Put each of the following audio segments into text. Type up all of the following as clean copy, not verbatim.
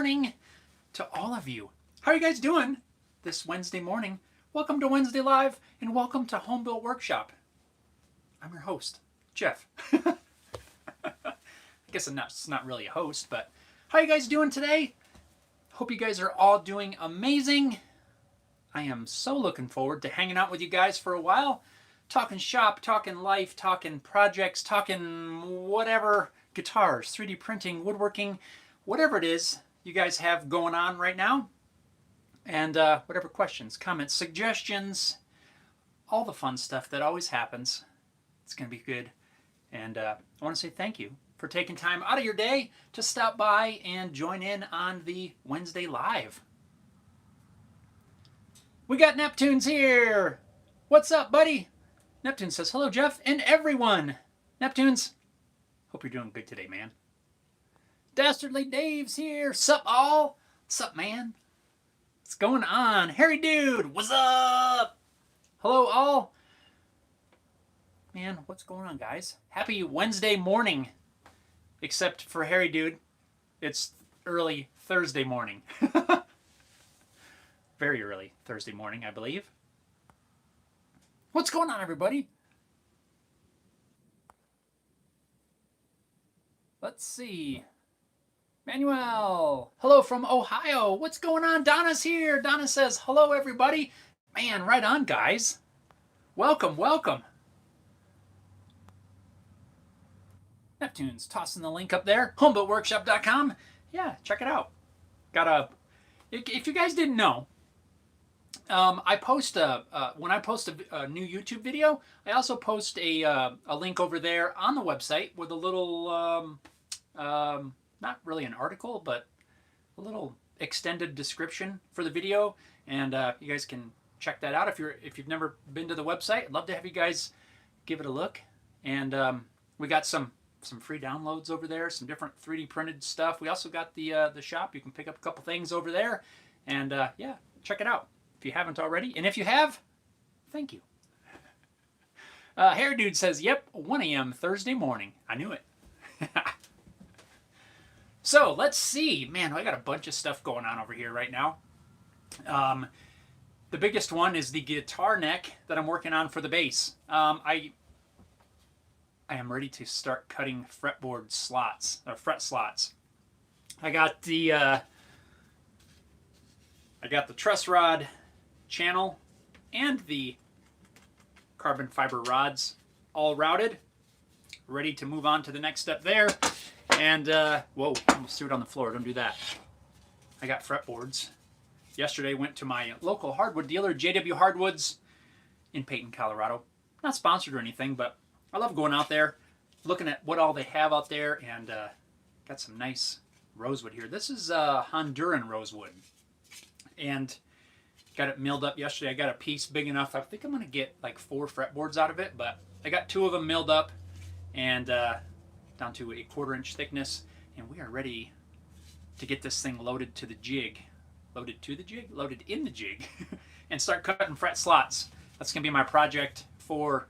morning to all of you. How are you guys doing this Wednesday morning? Welcome to Wednesday Live and welcome to Home Built Workshop. I'm your host, Jeff. I guess I'm not really a host, but how are you guys doing today? Hope you guys are all doing amazing. I am so looking forward to hanging out with you guys for a while, talking shop, talking life, talking projects, talking whatever, guitars, 3D printing, woodworking, whatever it is you guys have going on right now. And whatever questions, comments, suggestions, all the fun stuff that always happens. It's going to be good. And I want to say thank you for taking time out of your day to stop by and join in on the Wednesday Live. We got Neptune's here. What's up, buddy? Neptune says, hello, Jeff, and everyone. Neptune's, hope you're doing good today, man. Dastardly Dave's here. Sup, all? Sup, man? What's going on? Harry Dude, what's up? Hello, all. Man, what's going on, guys? Happy Wednesday morning. Except for Harry Dude, it's early Thursday morning. Very early Thursday morning, I believe. What's going on, everybody? Let's see. Manuel, hello from Ohio. What's going on? Donna's here. Donna says, hello, everybody. Man, right on, guys. Welcome, welcome. Neptune's tossing the link up there. Homebuiltworkshop.com. Yeah, check it out. If you guys didn't know, I post when I post a new YouTube video, I also post a link over there on the website with a little, not really an article, but a little extended description for the video, and you guys can check that out if you've never been to the website. I'd love to have you guys give it a look, and we got some free downloads over there, some different 3D printed stuff. We also got the shop. You can pick up a couple things over there, and yeah, check it out if you haven't already. And if you have, thank you. Hair Dude says, yep, 1 a.m. Thursday morning. I knew it. So let's see. Man, I got a bunch of stuff going on over here right now. The biggest one is the guitar neck that I'm working on for the bass. I am ready to start cutting fretboard slots, or fret slots. I got the truss rod channel and the carbon fiber rods all routed, ready to move on to the next step there. And whoa, almost threw it on the floor. Don't do that. I got fretboards. Yesterday went to my local hardwood dealer, JW Hardwoods, in Peyton, Colorado. Not sponsored or anything, but I love going out there, looking at what all they have out there, and got some nice rosewood here. This is Honduran rosewood, and got it milled up yesterday. I got a piece big enough. I think I'm going to get like 4 fretboards out of it, but I got 2 of them milled up and down to a 1/4 inch thickness, and we are ready to get this thing loaded to the jig. Loaded to the jig? Loaded in the jig, and start cutting fret slots. That's going to be my project for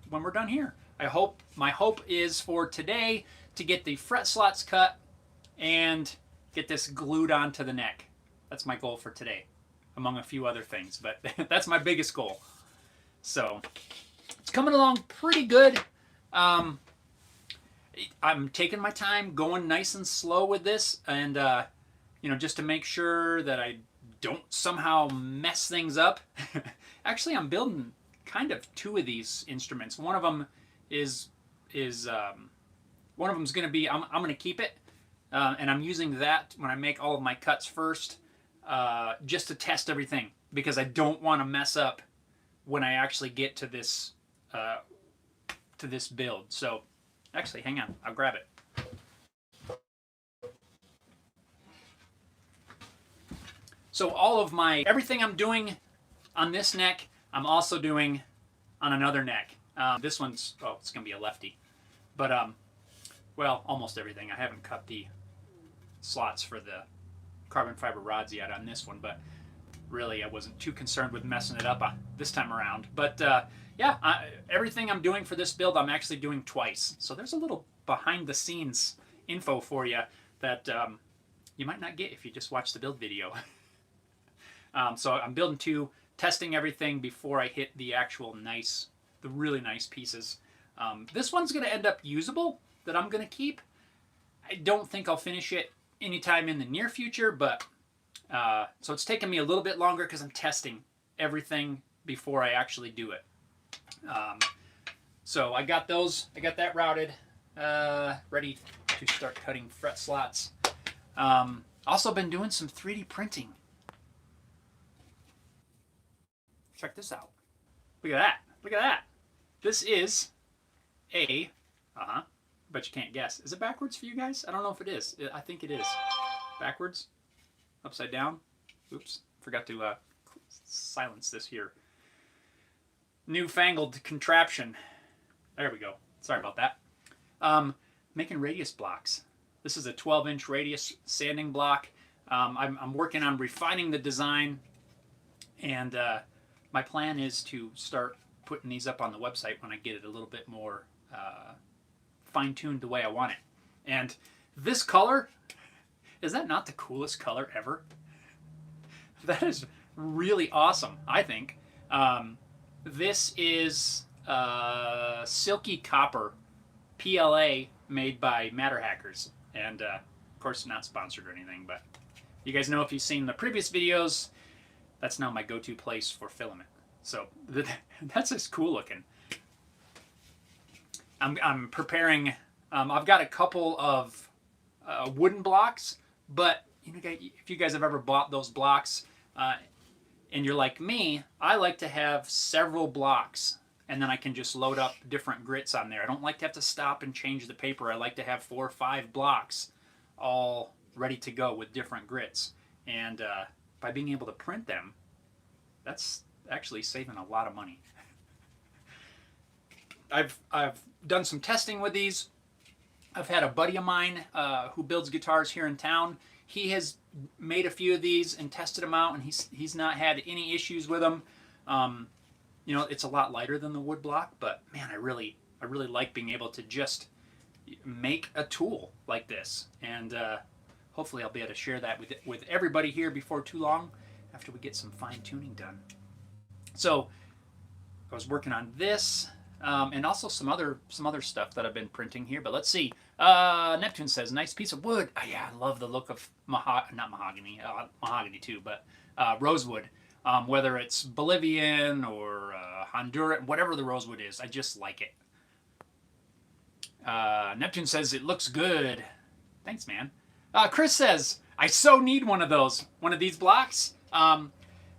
when we're done here. My hope is for today to get the fret slots cut and get this glued onto the neck. That's my goal for today, among a few other things, but that's my biggest goal. So it's coming along pretty good. I'm taking my time, going nice and slow with this, and you know, just to make sure that I don't somehow mess things up. Actually, I'm building kind of 2 of these instruments. One of them is one of them's going to be, I'm going to keep it, and I'm using that when I make all of my cuts first, just to test everything, because I don't want to mess up when I actually get to this build. So actually, hang on, I'll grab it. So all of everything I'm doing on this neck, I'm also doing on another neck. This one's, oh, it's going to be a lefty. But, well, almost everything. I haven't cut the slots for the carbon fiber rods yet on this one, but really I wasn't too concerned with messing it up this time around. But, yeah, everything I'm doing for this build, I'm actually doing twice. So there's a little behind the scenes info for you that you might not get if you just watch the build video. So I'm building 2, testing everything before I hit the actual the really nice pieces. This one's going to end up usable that I'm going to keep. I don't think I'll finish it anytime in the near future, but so it's taken me a little bit longer because I'm testing everything before I actually do it. So I got that routed, ready to start cutting fret slots. Also been doing some 3D printing. Check this out. Look at that. Look at that. This is a, bet you can't guess. Is it backwards for you guys? I don't know if it is. I think it is. Backwards? Upside down? Oops. Forgot to silence this here. Newfangled contraption. There we go. Sorry about that. Making radius blocks. This is a 12-inch radius sanding block. I'm working on refining the design, and my plan is to start putting these up on the website when I get it a little bit more fine-tuned the way I want it. And this color, is that not the coolest color ever? That is really awesome, I think. This is Silky Copper PLA made by Matter Hackers. And of course, not sponsored or anything, but you guys know if you've seen the previous videos, that's now my go-to place for filament. So that's just cool looking. I'm preparing, I've got a couple of wooden blocks, but if you guys have ever bought those blocks and you're like me, I like to have several blocks and then I can just load up different grits on there. I don't like to have to stop and change the paper. I like to have 4 or 5 blocks all ready to go with different grits. And by being able to print them, that's actually saving a lot of money. I've done some testing with these. I've had a buddy of mine who builds guitars here in town. He has made a few of these and tested them out, and he's not had any issues with them. You know, it's a lot lighter than the wood block, but man, I really like being able to just make a tool like this, and hopefully I'll be able to share that with everybody here before too long, after we get some fine tuning done. So I was working on this, and also some other stuff that I've been printing here. But let's see. Neptune says, "Nice piece of wood." Yeah, I love the look of mahogany too, but rosewood. Whether it's Bolivian or Honduran, whatever the rosewood is, I just like it. Neptune says, "It looks good." Thanks, man. Chris says, "I so need one of these blocks."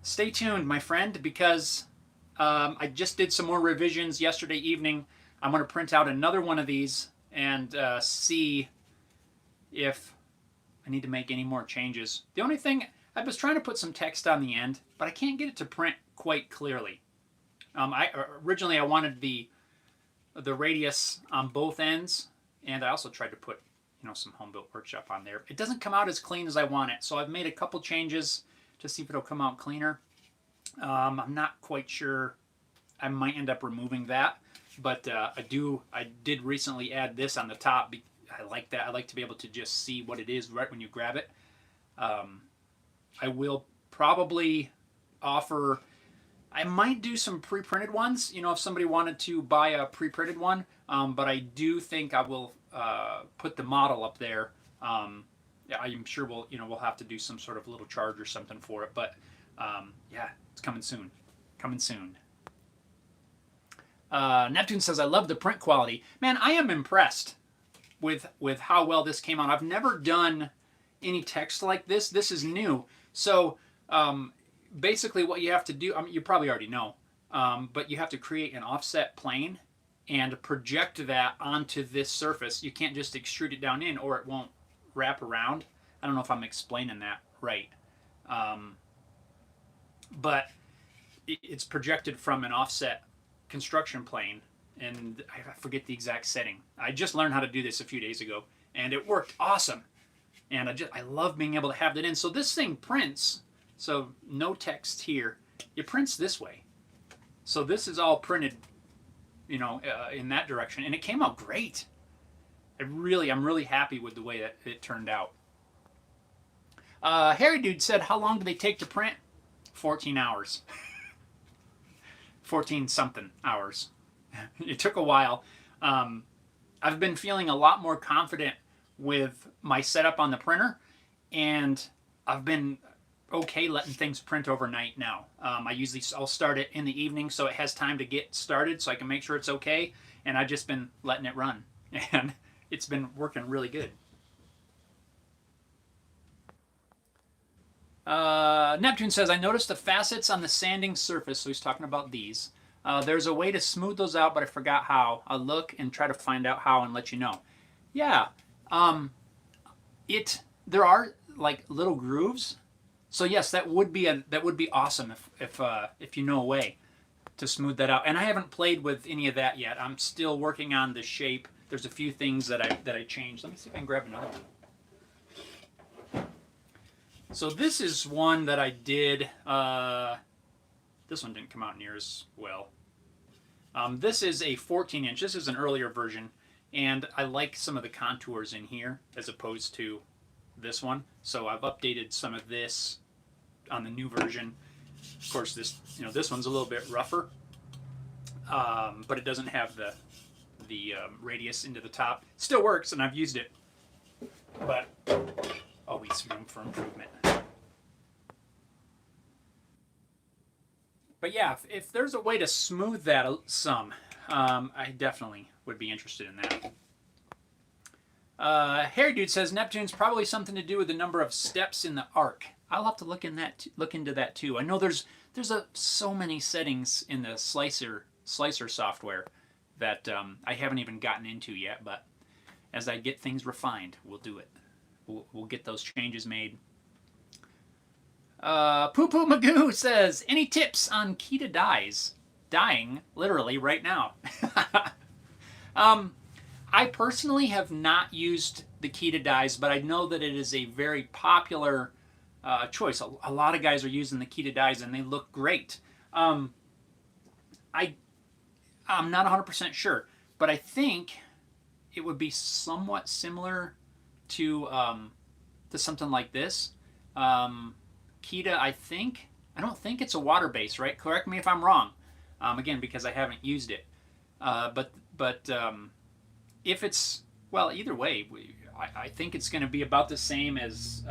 Stay tuned, my friend, because I just did some more revisions yesterday evening. I'm going to print out another one of these and see if I need to make any more changes. The only thing, I was trying to put some text on the end, but I can't get it to print quite clearly. Originally I wanted the radius on both ends, and I also tried to put some Home Built Workshop on there. It doesn't come out as clean as I want it, so I've made a couple changes to see if it'll come out cleaner. I'm not quite sure. I might end up removing that, but I did recently add this on the top. I like that. I like to be able to just see what it is right when you grab it. I will probably offer, I might do some pre-printed ones, if somebody wanted to buy a pre-printed one, but I do think I will put the model up there. Yeah, I'm sure we'll have to do some sort of little charge or something for it, but yeah, it's coming soon. Coming soon. Neptune says, "I love the print quality." Man, I am impressed with how well this came out. I've never done any text like this. This is new. So basically what you have to do, you probably already know, but you have to create an offset plane and project that onto this surface. You can't just extrude it down in or it won't wrap around. I don't know if I'm explaining that right. But it's projected from an offset construction plane, and I forget the exact setting. I just learned how to do this a few days ago, and it worked awesome. And I love being able to have that in. So this thing prints, so no text here. It prints this way. So this is all printed, in that direction, and it came out great. I'm really happy with the way that it turned out. Harry Dude said, how long do they take to print? 14 hours. 14 something hours. It took a while. I've been feeling a lot more confident with my setup on the printer, and I've been okay letting things print overnight now. I'll start it in the evening so it has time to get started so I can make sure it's okay, and I've just been letting it run, and it's been working really good. Neptune says, I noticed the facets on the sanding surface, so he's talking about these. There's a way to smooth those out, but I forgot how. I'll look and try to find out how and let you know. Yeah, there are like little grooves. So yes, that would be awesome if you know a way to smooth that out. And I haven't played with any of that yet. I'm still working on the shape. There's a few things that I changed. Let me see if I can grab another one. So this is one that I did. This one didn't come out near as well. This is a 14-inch. This is an earlier version, and I like some of the contours in here as opposed to this one. So I've updated some of this on the new version. Of course, this one's a little bit rougher, but it doesn't have the radius into the top. Still works, and I've used it, but always room for improvement. But yeah, if there's a way to smooth that some, I definitely would be interested in that. Harry Dude says Neptune's probably something to do with the number of steps in the arc. I'll have to look into that too. I know there's so many settings in the slicer software that I haven't even gotten into yet. But as I get things refined, we'll do it. We'll get those changes made. Poo Poo Magoo says, any tips on Kita dyes? Dying literally right now. I personally have not used the Kita dyes, but I know that it is a very popular choice. A lot of guys are using the Kita dyes, and they look great. I'm not 100% sure, but I think it would be somewhat similar to something like this. Kita, I don't think it's a water base, right? Correct me if I'm wrong. Again, because I haven't used it. But if it's, well, either way, I think it's going to be about the same as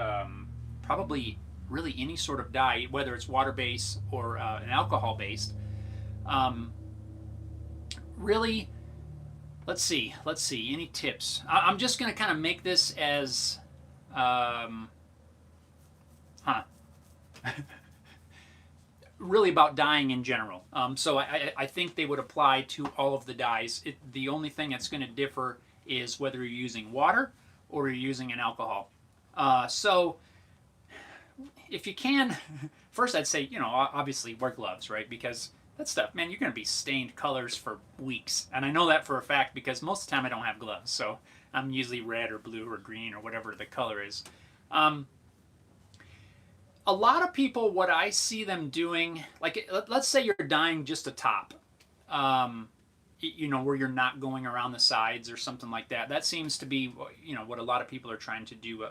probably really any sort of dye, whether it's water based or an alcohol based. Really, let's see. Any tips? I'm just going to kind of make this as, really about dyeing in general. So I think they would apply to all of the dyes. The only thing that's going to differ is whether you're using water or you're using an alcohol. So if you can, first I'd say, obviously wear gloves, right? Because that stuff, man, you're going to be stained colors for weeks. And I know that for a fact because most of the time I don't have gloves. So I'm usually red or blue or green or whatever the color is. A lot of people, what I see them doing, like let's say you're dyeing just a top, where you're not going around the sides or something like that. That seems to be, what a lot of people are trying to do,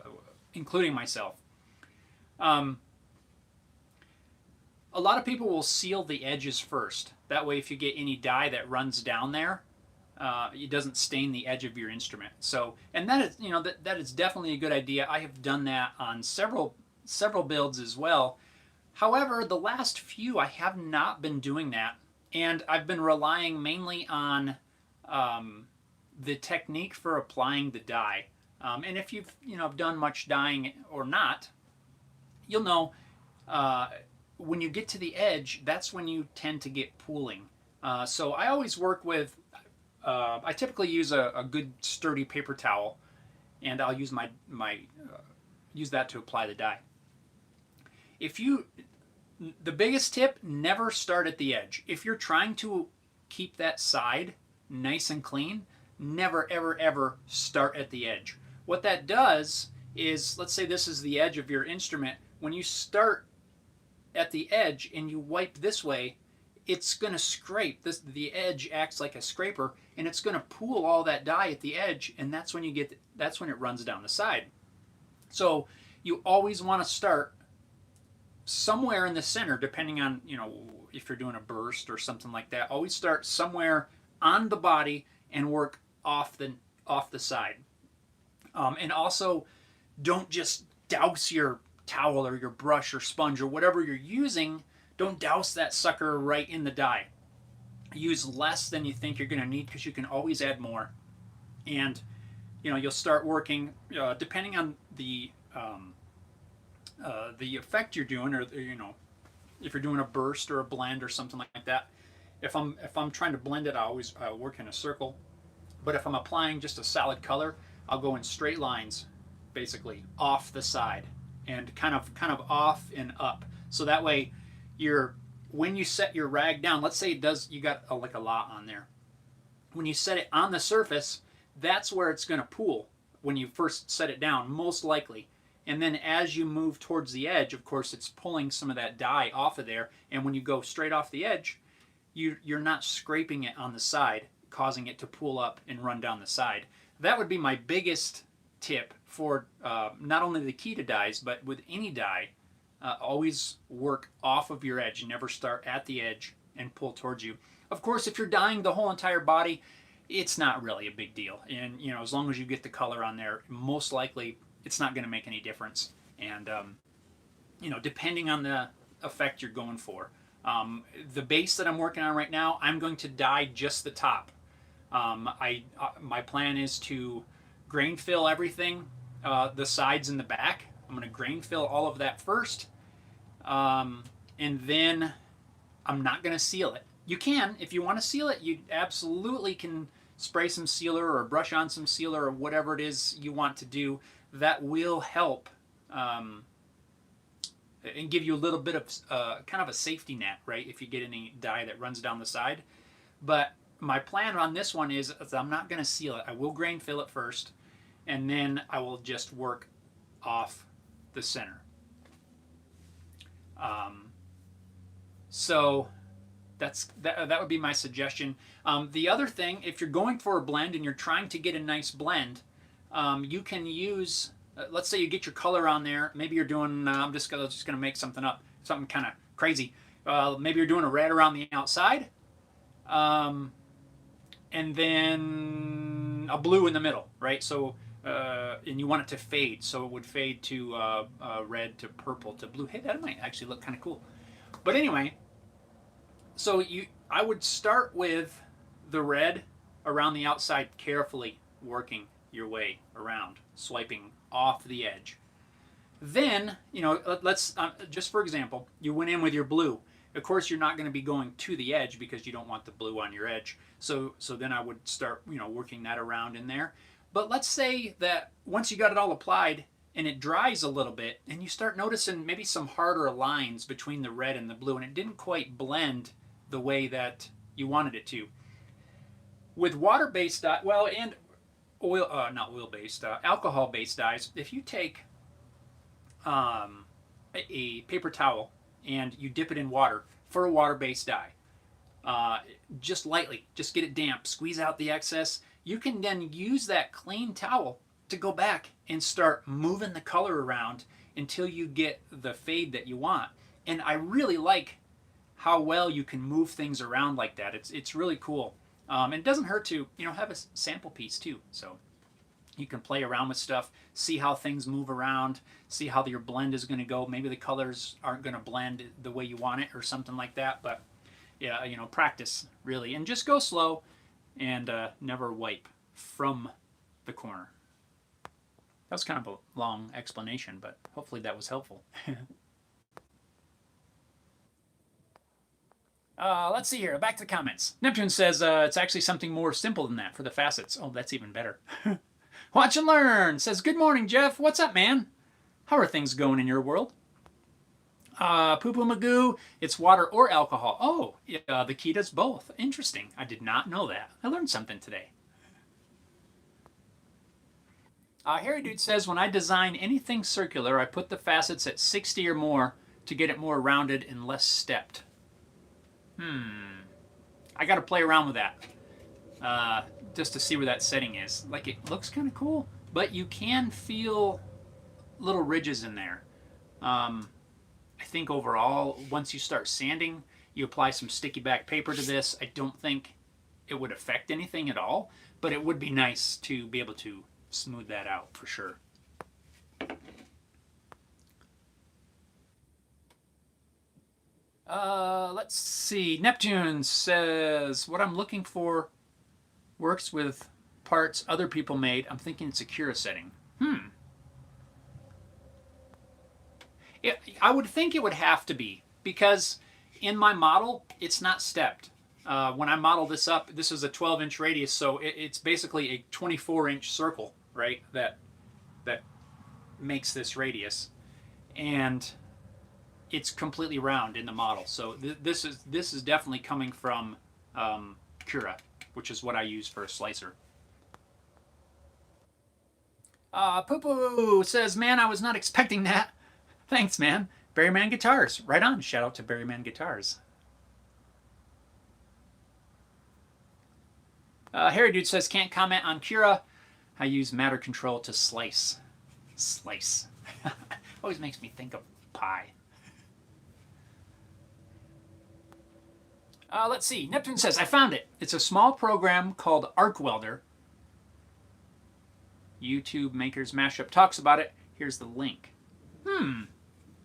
including myself. A lot of people will seal the edges first. That way, if you get any dye that runs down there, it doesn't stain the edge of your instrument. So, and that is, that is definitely a good idea. I have done that on several builds as well. However, the last few I have not been doing that, and I've been relying mainly on the technique for applying the dye. And if you've done much dyeing or not, you'll know when you get to the edge, that's when you tend to get pooling. So I always work with, I typically use a good sturdy paper towel, and I'll use use that to apply the dye. The biggest tip, never start at the edge. If you're trying to keep that side nice and clean, never, ever, ever start at the edge. What that does is, let's say this is the edge of your instrument. When you start at the edge and you wipe this way, it's going to scrape. The edge acts like a scraper, and it's going to pool all that dye at the edge, and that's when it runs down the side. So you always want to start somewhere in the center, depending on, if you're doing a burst or something like that. Always start somewhere on the body and work off the side. And also, don't just douse your towel or your brush or sponge or whatever you're using. Don't douse that sucker right in the dye. Use less than you think you're going to need, because you can always add more. And you'll start working depending on the effect you're doing, or if you're doing a burst or a blend or something like that. If I'm trying to blend it, I always work in a circle. But if I'm applying just a solid color, I'll go in straight lines, basically off the side, and kind of off and up. So that way, when you set your rag down, let's say you got like a lot on there. When you set it on the surface, that's where it's going to pool when you first set it down, most likely. And then as you move towards the edge, of course, it's pulling some of that dye off of there. And when you go straight off the edge, you're not scraping it on the side, causing it to pool up and run down the side. That would be my biggest tip for not only the Kita dyes, but with any dye. Always work off of your edge. Never start at the edge and pull towards you. Of course, if you're dyeing the whole entire body, it's not really a big deal. And as long as you get the color on there, most likely it's not going to make any difference. And depending on the effect you're going for. The base that I'm working on right now, I'm going to dye just the top. My plan is to grain fill everything, the sides and the back. I'm going to grain fill all of that first, and then I'm not going to seal it. You can, if you want to seal it, you absolutely can spray some sealer or brush on some sealer or whatever it is you want to do. That will help and give you a little bit of kind of a safety net, right, if you get any dye that runs down the side. But my plan on this one is I'm not going to seal it. I will grain fill it first, and then I will just work off the center. So that would be my suggestion. The other thing, if you're going for a blend and you're trying to get a nice blend, you can use, let's say you get your color on there. Maybe you're doing, I'm just going to make something up, something kind of crazy. Maybe you're doing a red around the outside, and then a blue in the middle, right? So, and you want it to fade, so it would fade to red to purple to blue. Hey, that might actually look kind of cool. But anyway, so I would start with the red around the outside, carefully working your way around, swiping off the edge. Then, let's just for example, you went in with your blue. Of course, you're not going to be going to the edge because you don't want the blue on your edge. So then I would start, working that around in there. But let's say that once you got it all applied and it dries a little bit, and you start noticing maybe some harder lines between the red and the blue, and it didn't quite blend the way that you wanted it to. With water-based dye, and oil, not oil-based, alcohol-based dyes, if you take a paper towel and you dip it in water for a water-based dye, just lightly, just get it damp, squeeze out the excess. You can then use that clean towel to go back and start moving the color around until you get the fade that you want. And I really like how well you can move things around like that. It's really cool. And it doesn't hurt to have a sample piece too. So you can play around with stuff, see how things move around, see how your blend is going to go. Maybe the colors aren't going to blend the way you want it or something like that. But yeah, practice really, and just go slow and never wipe from the corner. That was kind of a long explanation, but hopefully that was helpful. Let's see here. Back to the comments. Neptune says it's actually something more simple than that for the facets. Oh, that's even better. Watch and Learn says, good morning, Jeff. What's up, man? How are things going in your world? Poo Poo Magoo, it's water or alcohol. Oh, the key does both. Interesting. I did not know that. I learned something today. Harry Dude says, when I design anything circular, I put the facets at 60 or more to get it more rounded and less stepped. I got to play around with that just to see where that setting is. Like, it looks kind of cool, but you can feel little ridges in there. I think overall, once you start sanding, you apply some sticky back paper to this. I don't think it would affect anything at all, but it would be nice to be able to smooth that out for sure. Let's see. Neptune says, what I'm looking for works with parts other people made. I'm thinking it's a Cura setting. I would think it would have to be, because in my model, it's not stepped. When I model this up, this is a 12-inch radius, so it's basically a 24-inch circle, right? That makes this radius, and it's completely round in the model. So this is definitely coming from Cura, which is what I use for a slicer. Poo Poo says, man, I was not expecting that. Thanks, man. Berryman Guitars. Right on. Shout out to Berryman Guitars. Harry Dude says, can't comment on Cura. I use matter control to slice. Slice. Always makes me think of pie. Let's see. Neptune says, I found it. It's a small program called Arc Welder. YouTube Makers Mashup talks about it. Here's the link.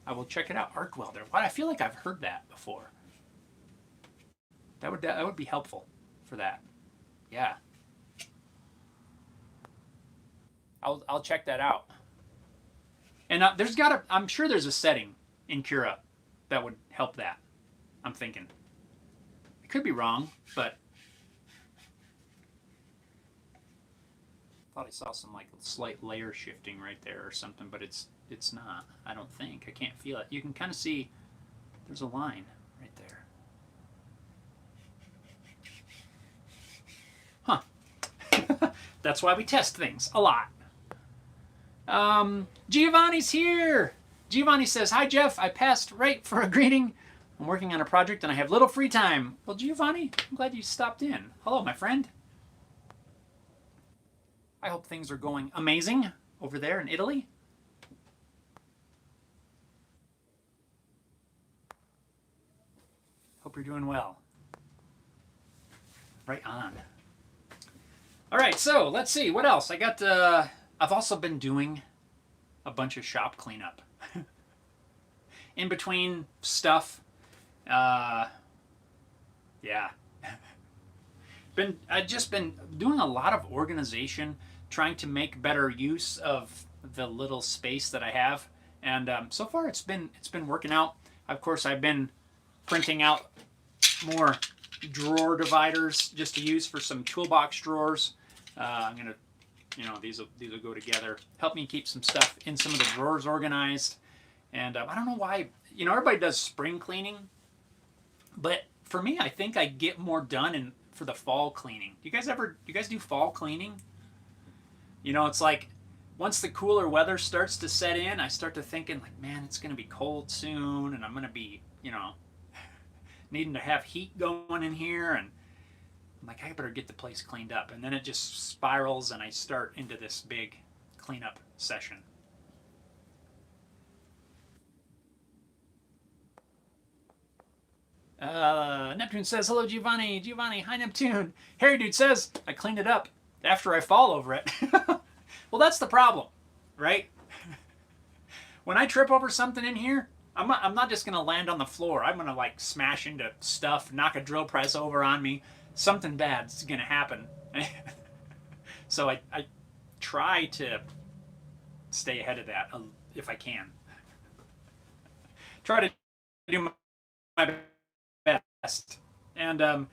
I will check it out. Arc Welder. Why? I feel like I've heard that before. That would be helpful for that. Yeah. I'll check that out. And I'm sure there's a setting in Cura that would help that. I'm thinking. I could be wrong, but I thought I saw some like slight layer shifting right there or something, but it's not. I don't think. I can't feel it. You can kind of see there's a line right there. Huh. That's why we test things a lot. Giovanni's here. Giovanni says, hi, Jeff. I passed right for a greeting. I'm working on a project and I have little free time. Well, Giovanni, I'm glad you stopped in. Hello, my friend. I hope things are going amazing over there in Italy. Hope you're doing well. Right on. All right, so let's see. What else? I've also been doing a bunch of shop cleanup. In between stuff. Yeah. I've just been doing a lot of organization, trying to make better use of the little space that I have, and so far it's been working out. Of course, I've been printing out more drawer dividers just to use for some toolbox drawers. I'm gonna, these will go together, help me keep some stuff in some of the drawers organized. And I don't know why, everybody does spring cleaning, but for me, I think I get more done for the fall cleaning. Do you guys do fall cleaning? It's like once the cooler weather starts to set in, I start to thinking like, man, it's going to be cold soon, and I'm going to be, needing to have heat going in here, and I'm like, I better get the place cleaned up. And then it just spirals, and I start into this big cleanup session. Neptune says, hello, Giovanni. Giovanni, hi, Neptune. Harry Dude says, I cleaned it up after I fall over it. Well, that's the problem, right? When I trip over something in here, I'm not just going to land on the floor. I'm going to like smash into stuff, knock a drill press over on me. Something bad's going to happen. So I try to stay ahead of that if I can. Try to do my best. And,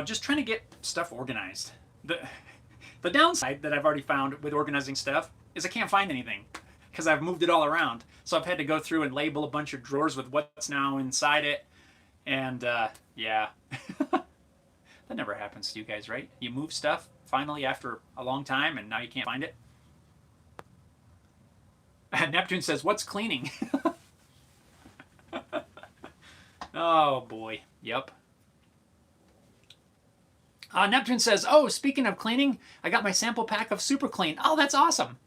just trying to get stuff organized. The downside that I've already found with organizing stuff is I can't find anything because I've moved it all around. So I've had to go through and label a bunch of drawers with what's now inside it. And, yeah. That never happens to you guys, right? You move stuff finally after a long time and now you can't find it. Neptune says, what's cleaning? Oh, boy. Yep. Neptune says, oh, speaking of cleaning, I got my sample pack of Super Clean. Oh, that's awesome.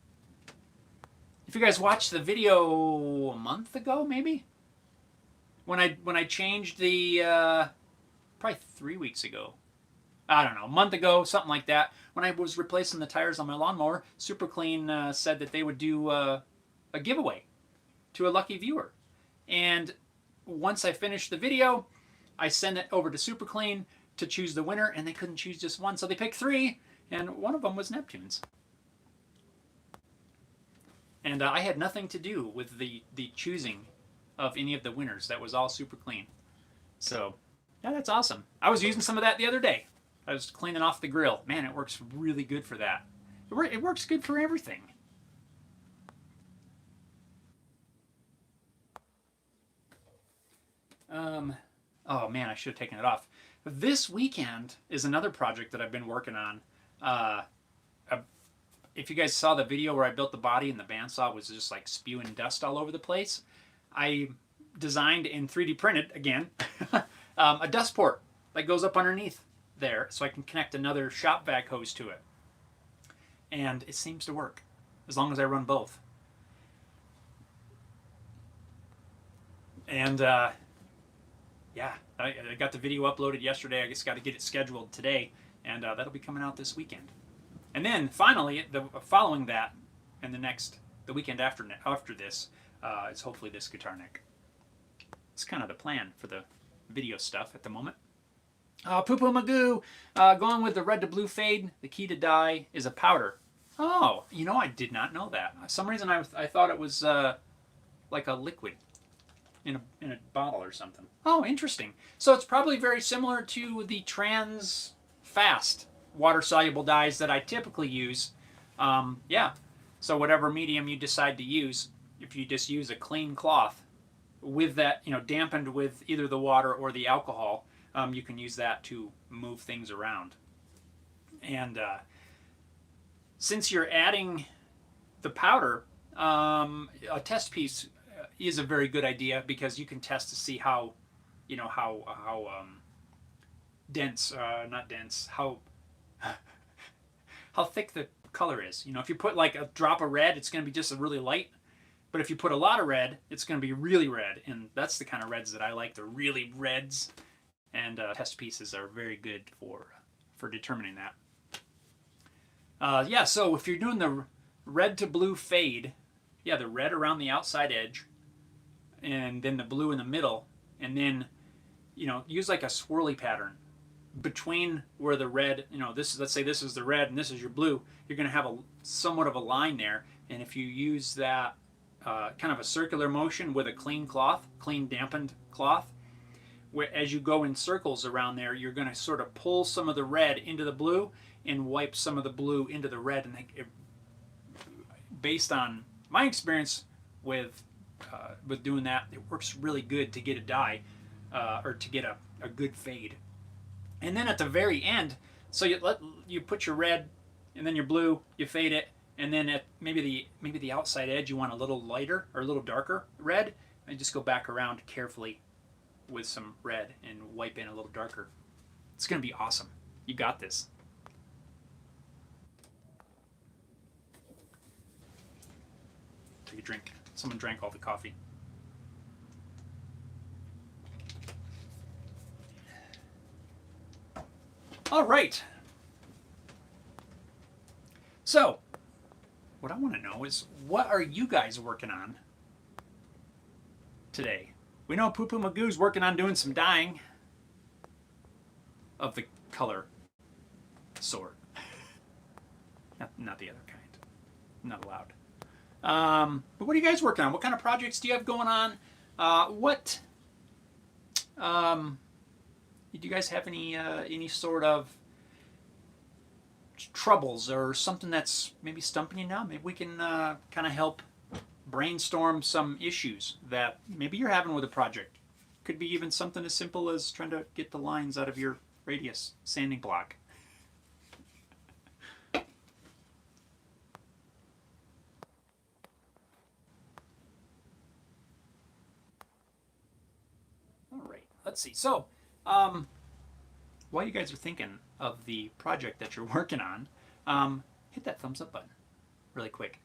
if you guys watched the video a month ago, maybe when I changed the probably 3 weeks ago, I don't know, a month ago, something like that, when I was replacing the tires on my lawnmower, Super Clean said that they would do a giveaway to a lucky viewer. And once I finished the video, I sent it over to Super Clean to choose the winner, and they couldn't choose just one, so they picked 3, and one of them was Neptune's. And I had nothing to do with the choosing of any of the winners. That was all Super Clean. So, yeah, that's awesome. I was using some of that the other day. I was cleaning off the grill. Man, it works really good for that. It works good for everything. Oh man, I should have taken it off. This weekend is another project that I've been working on. If you guys saw the video where I built the body and the bandsaw was just like spewing dust all over the place, I designed and 3D printed, again, a dust port that goes up underneath there so I can connect another shop vac hose to it. And it seems to work, as long as I run both. And yeah, I got the video uploaded yesterday. I just got to get it scheduled today, and that'll be coming out this weekend. And then finally, following that, and the weekend after this, is hopefully this guitar neck. It's kind of the plan for the video stuff at the moment. Poo Poo Magoo, going with the red to blue fade. The key to dye is a powder. Oh, you know, I did not know that. For some reason I thought it was like a liquid in a bottle or something. Oh, interesting. So it's probably very similar to the Trans Fast water-soluble dyes that I typically use. Yeah. So whatever medium you decide to use, if you just use a clean cloth with that, you know, dampened with either the water or the alcohol, you can use that to move things around. And since you're adding the powder, a test piece is a very good idea, because you can test to see how, you know, how dense, not dense, how thick the color is. You know, if you put like a drop of red, it's going to be just really light. But if you put a lot of red, it's going to be really red. And that's the kind of reds that I like, the really reds. And test pieces are very good for determining that. Yeah, so if you're doing the red to blue fade, yeah, the red around the outside edge, and then the blue in the middle, and then, you know, use like a swirly pattern between where the red, you know, this, let's say this is the red and this is your blue, you're going to have somewhat of a line there. And if you use that kind of a circular motion with a clean cloth, clean dampened cloth, where as you go in circles around there, you're going to sort of pull some of the red into the blue and wipe some of the blue into the red. And based on my experience with doing that, it works really good to get a dye or to get a good fade. And then at the very end, so you put your red and then your blue, you fade it, and then at maybe the outside edge you want a little lighter or a little darker red, and just go back around carefully with some red and wipe in a little darker. It's going to be awesome. You got this. Take a drink. Someone drank all the coffee. All right. So, what I want to know is, what are you guys working on today? We know Poo Poo Magoo's working on doing some dyeing of the color sort. Not the other kind. Not allowed. But what are you guys working on? What kind of projects do you have going on? Do you guys have any sort of troubles or something that's maybe stumping you now? Maybe we can kind of help brainstorm some issues that maybe you're having with a project. Could be even something as simple as trying to get the lines out of your radius sanding block. All right, let's see. So, while you guys are thinking of the project that you're working on, hit that thumbs up button really quick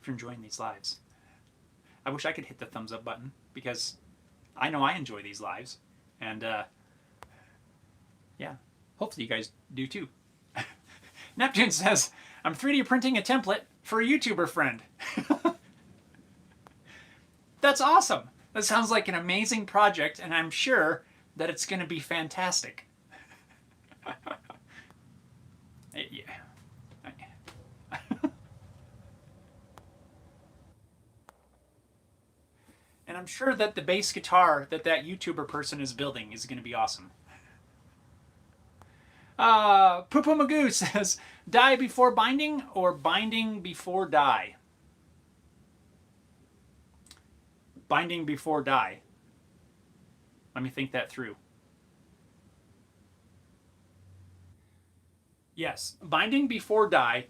if you're enjoying these lives. I wish I could hit the thumbs up button because I know I enjoy these lives. And yeah, hopefully you guys do too. Neptune says, I'm 3D printing a template for a YouTuber friend. That's awesome. That sounds like an amazing project, and I'm sure that it's going to be fantastic. Yeah. And I'm sure that the bass guitar that YouTuber person is building is going to be awesome. Poo Magoo says, die before binding or binding before die? Binding before die. Let me think that through. Yes, binding before die.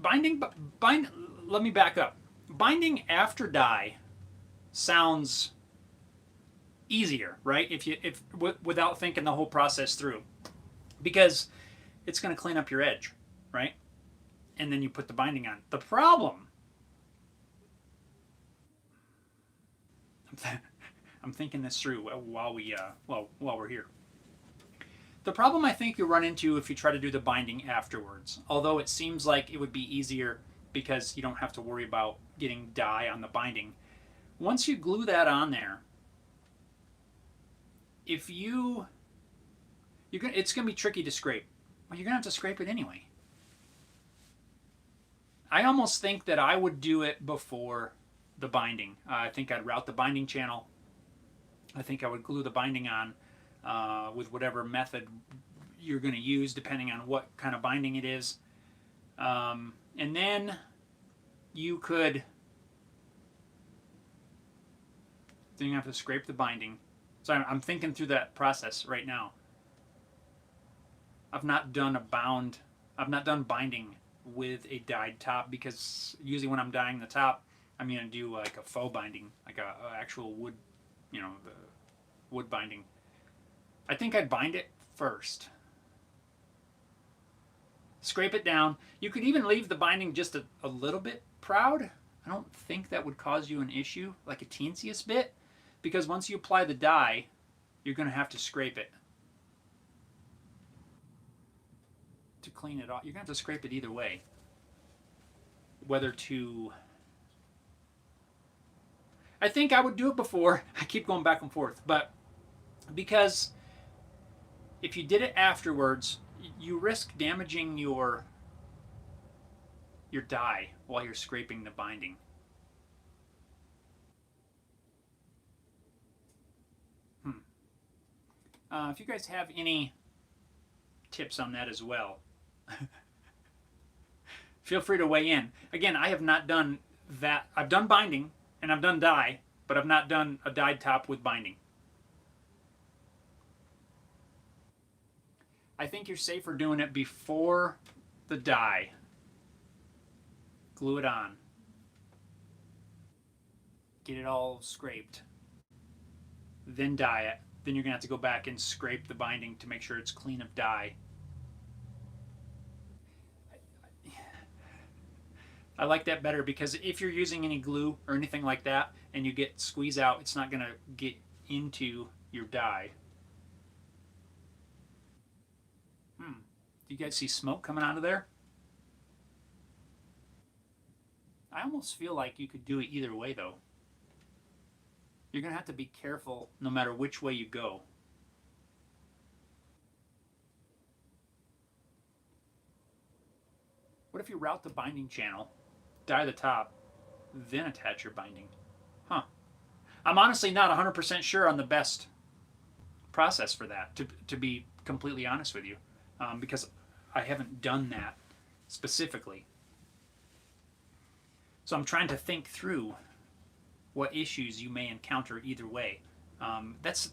Let me back up. Binding after die sounds easier, right? If without thinking the whole process through, because it's going to clean up your edge, right? And then you put the binding on. The problem, I'm thinking this through while we're here. The problem I think you'll run into if you try to do the binding afterwards, although it seems like it would be easier because you don't have to worry about getting dye on the binding. Once you glue that on there, it's going to be tricky to scrape. Well, you're going to have to scrape it anyway. I almost think that I would do it before the binding. I think I'd route the binding channel. I think I would glue the binding on with whatever method you're going to use, depending on what kind of binding it is. And then you have to scrape the binding. So I'm thinking through that process right now. I've not done binding with a dyed top because usually when I'm dyeing the top, I'm going to do like a faux binding, like a actual wood, the wood binding. I think I'd bind it first. Scrape it down. You could even leave the binding just a little bit proud. I don't think that would cause you an issue, like a teensiest bit, because once you apply the dye, you're going to have to scrape it to clean it off. You're going to have to scrape it either way. I think I would do it before. I keep going back and forth, but because if you did it afterwards, you risk damaging your dye while you're scraping the binding. If you guys have any tips on that as well, feel free to weigh in. Again, I have not done that. I've done binding and I've done dye, but I've not done a dyed top with binding. I think you're safer doing it before the dye. Glue it on. Get it all scraped. Then dye it. Then you're going to have to go back and scrape the binding to make sure it's clean of dye. I like that better because if you're using any glue or anything like that and you get squeeze out, it's not going to get into your dye. Do you guys see smoke coming out of there? I almost feel like you could do it either way though. You're going to have to be careful no matter which way you go. What if you route the binding channel, dye the top, then attach your binding? Huh. I'm honestly not 100% sure on the best process for that, to be completely honest with you, because I haven't done that specifically. So I'm trying to think through what issues you may encounter either way. That's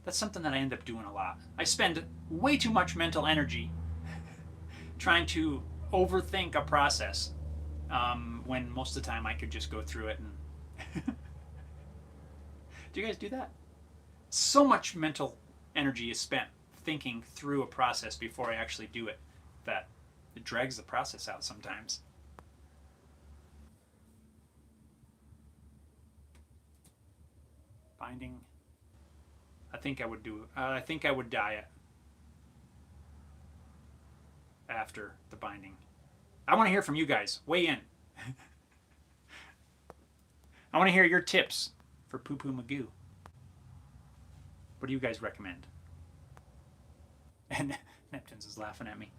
something that I end up doing a lot. I spend way too much mental energy trying to overthink a process when most of the time I could just go through it and do you guys do that? So much mental energy is spent thinking through a process before I actually do it that it drags the process out sometimes. binding. I think I would do. I think I would dye it after the binding. I want to hear from you guys. Weigh in. I want to hear your tips for Poo Poo Magoo. What do you guys recommend? And Neptunes is laughing at me.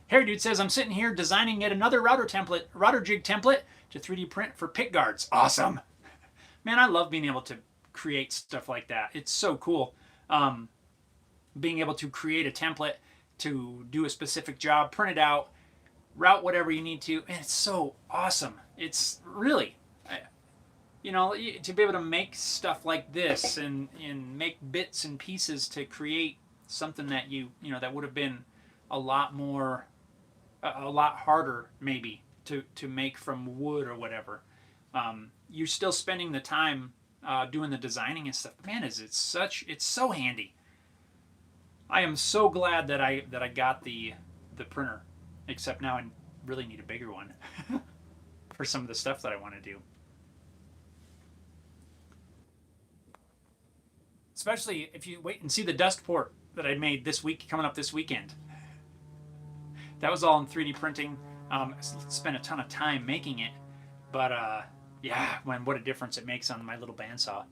Harry Dude says, I'm sitting here designing yet another router jig template to 3D print for pick guards. Awesome. Man, I love being able to create stuff like that. It's so cool. Being able to create a template to do a specific job, print it out, route whatever you need to, and it's so awesome. It's really, you know, to be able to make stuff like this and make bits and pieces to create something that you know, that would have been a lot harder maybe to make from wood or whatever. You're still spending the time doing the designing and stuff. Man, it's so handy. I am so glad that I got the printer, except now I really need a bigger one for some of the stuff that I want to do. Especially if you wait and see the dust port that I made this week, coming up this weekend. That was all in 3D printing. Spent a ton of time making it, but yeah, what a difference it makes on my little bandsaw.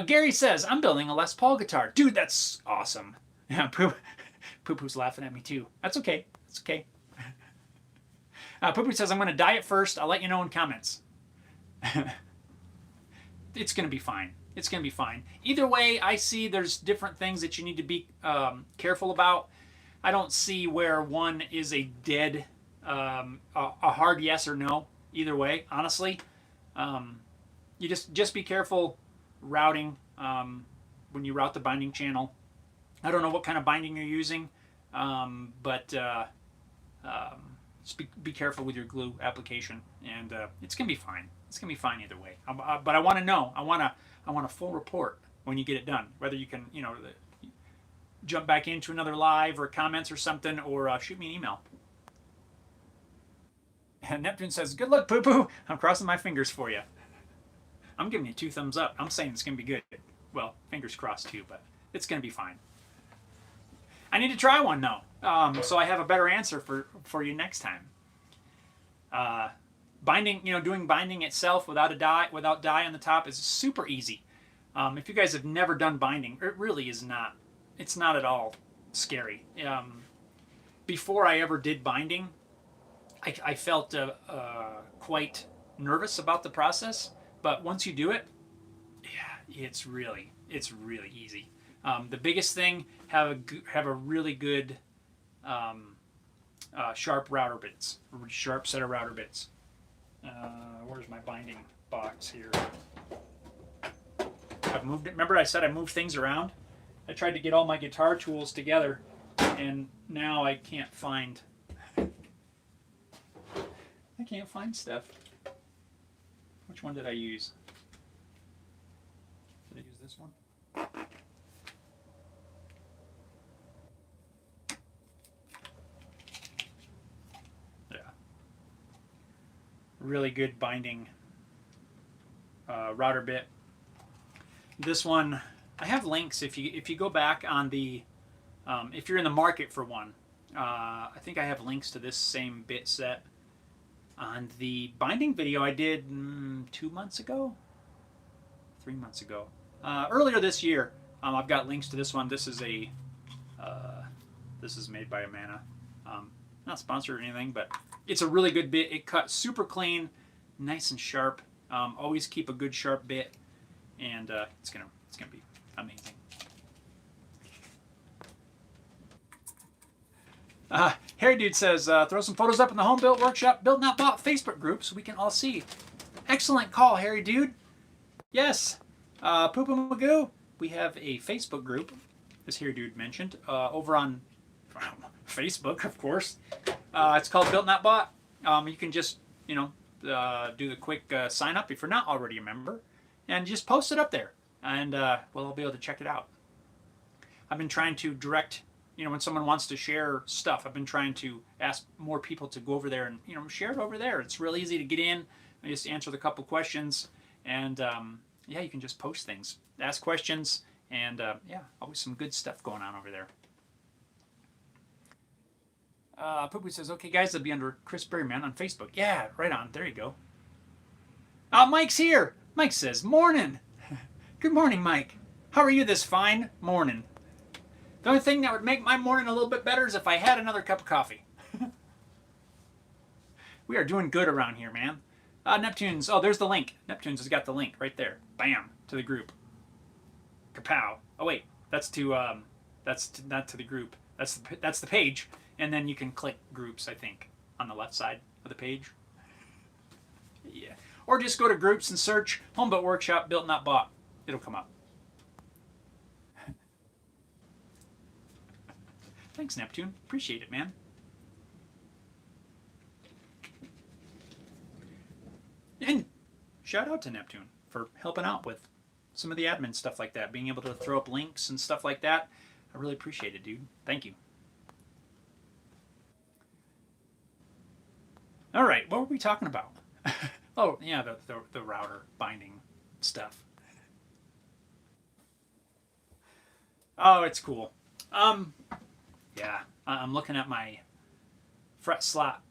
Gary says, I'm building a Les Paul guitar. Dude, that's awesome. Yeah, Poo-Poo's laughing at me too. That's okay. It's okay. Poo-Poo says, I'm going to dye it first. I'll let you know in comments. It's going to be fine. It's going to be fine. Either way, I see there's different things that you need to be careful about. I don't see where one is a dead, a hard yes or no. Either way, honestly. You just be careful routing when you route the binding channel. I don't know what kind of binding you're using, but just be careful with your glue application, and it's gonna be fine. It's gonna be fine either way. But I want to know. I want a full report when you get it done. Whether you can, you know, jump back into another live or comments or something, or shoot me an email. And Neptune says, "Good luck, Poo Poo. I'm crossing my fingers for you." I'm giving you 2 thumbs up. I'm saying it's gonna be good. Well, fingers crossed too, but it's gonna be fine. I need to try one though, so I have a better answer for you next time. Binding, you know, doing binding itself without dye on the top is super easy. If you guys have never done binding, it really is not. It's not at all scary. Before I ever did binding, I felt quite nervous about the process. But once you do it, yeah, it's really easy. The biggest thing, have a really good sharp router bits, sharp set of router bits. Where's my binding box here? I've moved it. Remember I said I moved things around? I tried to get all my guitar tools together, and now I can't find stuff. Which one did I use? Did I use this one? Yeah. Really good binding router bit. This one, I have links if you go back on the if you're in the market for one. I think I have links to this same bit set on the binding video I did 2 months ago, 3 months ago, earlier this year. I've got links to this one. This is a this is made by Amana. Not sponsored or anything, but it's a really good bit. It cuts super clean, nice and sharp. Always keep a good sharp bit, and it's gonna be amazing. Harry Dude says, throw some photos up in the Home Built Workshop Built Not Bought Facebook group so we can all see. Excellent call, Harry Dude. Yes. Poo Poo Magoo, we have a Facebook group, as Harry Dude mentioned, over on Facebook, of course. It's called Built Not Bought. You can just, you know, do the quick sign up if you're not already a member, and just post it up there, and we'll all be able to check it out. I've been trying to direct, you know, when someone wants to share stuff, I've been trying to ask more people to go over there and, you know, share it over there. It's real easy to get in. I just answer the couple questions, and yeah, you can just post things, ask questions, and yeah, always some good stuff going on over there. Poo says, okay, guys, they'll be under Chris Berryman on Facebook. Yeah, right on. There you go. Mike's here. Mike says, morning. Good morning, Mike. How are you this fine morning? The only thing that would make my morning a little bit better is if I had another cup of coffee. We are doing good around here, man. Neptune's, oh, there's the link. Neptune's has got the link right there. Bam, to the group. Kapow. Oh, wait, that's not to the group. That's the page. And then you can click groups, I think, on the left side of the page. Yeah. Or just go to groups and search Home Built Workshop Built Not Bought. It'll come up. Thanks, Neptune. Appreciate it, man. And shout out to Neptune for helping out with some of the admin stuff like that, being able to throw up links and stuff like that. I really appreciate it, dude. Thank you. All right, what were we talking about? Oh, yeah, the router binding stuff. Oh, it's cool. Yeah, I'm looking at my fret slot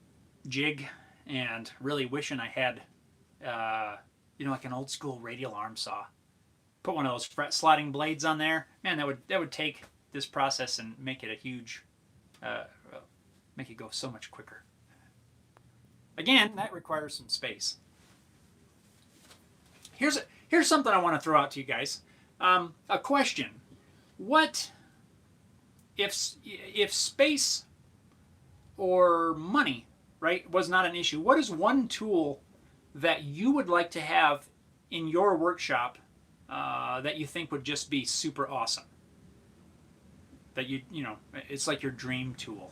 jig and really wishing I had, like an old school radial arm saw. Put one of those fret slotting blades on there. Man, that would take this process and make it a huge, make it go so much quicker. Again, that requires some space. Here's something I want to throw out to you guys. A question: what if space or money, right, was not an issue? What is one tool that you would like to have in your workshop that you think would just be super awesome? That it's like your dream tool.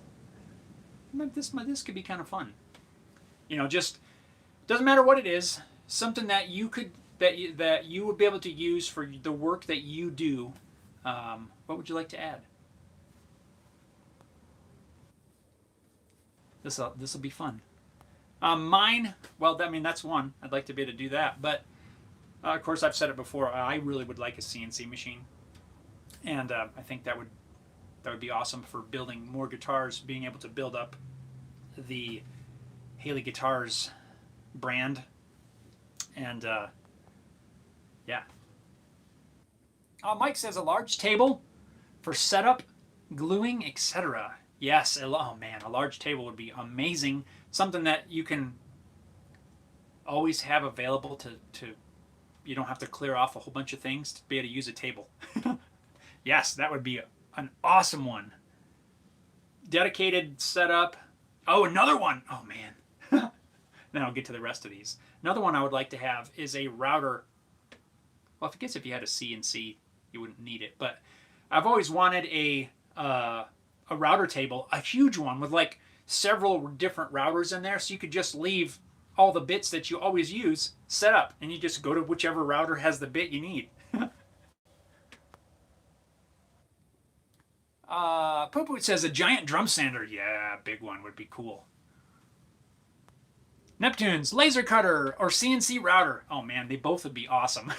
This could be kind of fun. Just doesn't matter what it is. Something that you would be able to use for the work that you do. What would you like to add? This will be fun. Mine, well, that's one. I'd like to be able to do that. But, of course, I've said it before. I really would like a CNC machine. And I think that would be awesome for building more guitars, being able to build up the Haley Guitars brand. And, yeah. Mike says a large table for setup, gluing, etc. Yes, oh man, a large table would be amazing. Something that you can always have available to you don't have to clear off a whole bunch of things to be able to use a table. Yes, that would be an awesome one. Dedicated setup. Oh, another one. Oh man. Then I'll get to the rest of these. Another one I would like to have is a router. Well, I guess if you had a CNC, you wouldn't need it. But I've always wanted a router table, a huge one with like several different routers in there, so you could just leave all the bits that you always use set up, and you just go to whichever router has the bit you need. Poo says a giant drum sander. Yeah, big one would be cool. Neptune's laser cutter or CNC router. Oh man, they both would be awesome.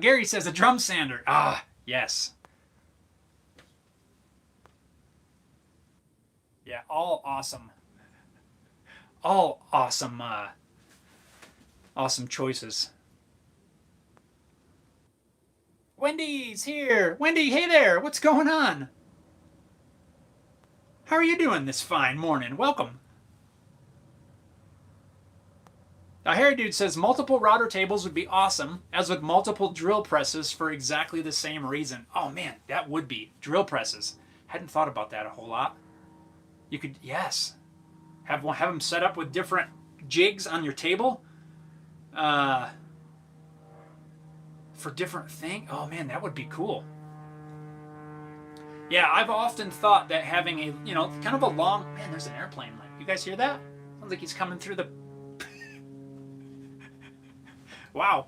Gary says a drum sander. Yes. Yeah, all awesome. All awesome, awesome choices. Wendy's here. Wendy, hey there. What's going on? How are you doing this fine morning? Welcome. Harry Dude says multiple router tables would be awesome, as would multiple drill presses for exactly the same reason. Oh man, that would be drill presses. Hadn't thought about that a whole lot. You could, yes, have them set up with different jigs on your table, for different things. Oh man, that would be cool. Yeah, I've often thought that having a kind of a long man. There's an airplane. Like, you guys hear that? Sounds like he's coming through the. Wow,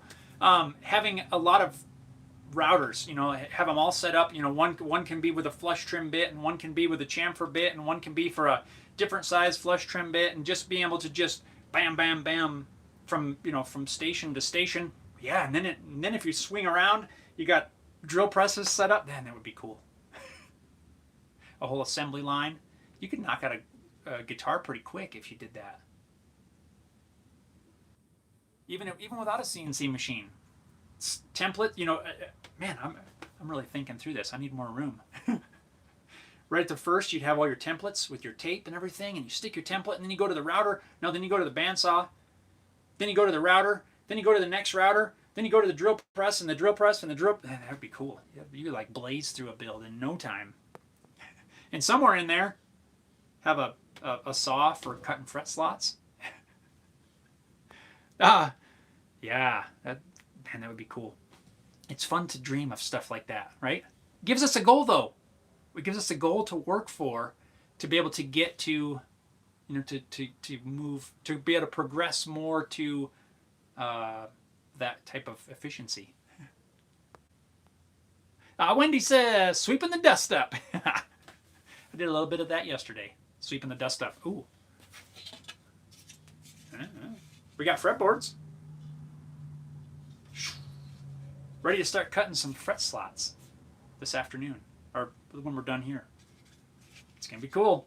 having a lot of routers, have them all set up. One can be with a flush trim bit, and one can be with a chamfer bit, and one can be for a different size flush trim bit, and just being able to just bam, bam, bam, from station to station. Yeah, and then if you swing around, you got drill presses set up. Man, that would be cool. A whole assembly line. You could knock out a guitar pretty quick if you did that. Even without a CNC machine, template. Man, I'm really thinking through this. I need more room. Right at the first, you'd have all your templates with your tape and everything, and you stick your template, and then you go to the router. No, then you go to the bandsaw. Then you go to the router. Then you go to the next router. Then you go to the drill press and the drill press and the drill. Man, that would be cool. You like blaze through a build in no time. And somewhere in there, have a saw for cutting fret slots. Yeah, that would be cool. It's fun to dream of stuff like that, right? Gives us a goal though. It gives us a goal to work for, to be able to get to, to move, to be able to progress more to that type of efficiency. Wendy says, sweeping the dust up. I did a little bit of that yesterday, sweeping the dust up. Ooh. We got fretboards. Ready to start cutting some fret slots this afternoon, or when we're done here. It's going to be cool.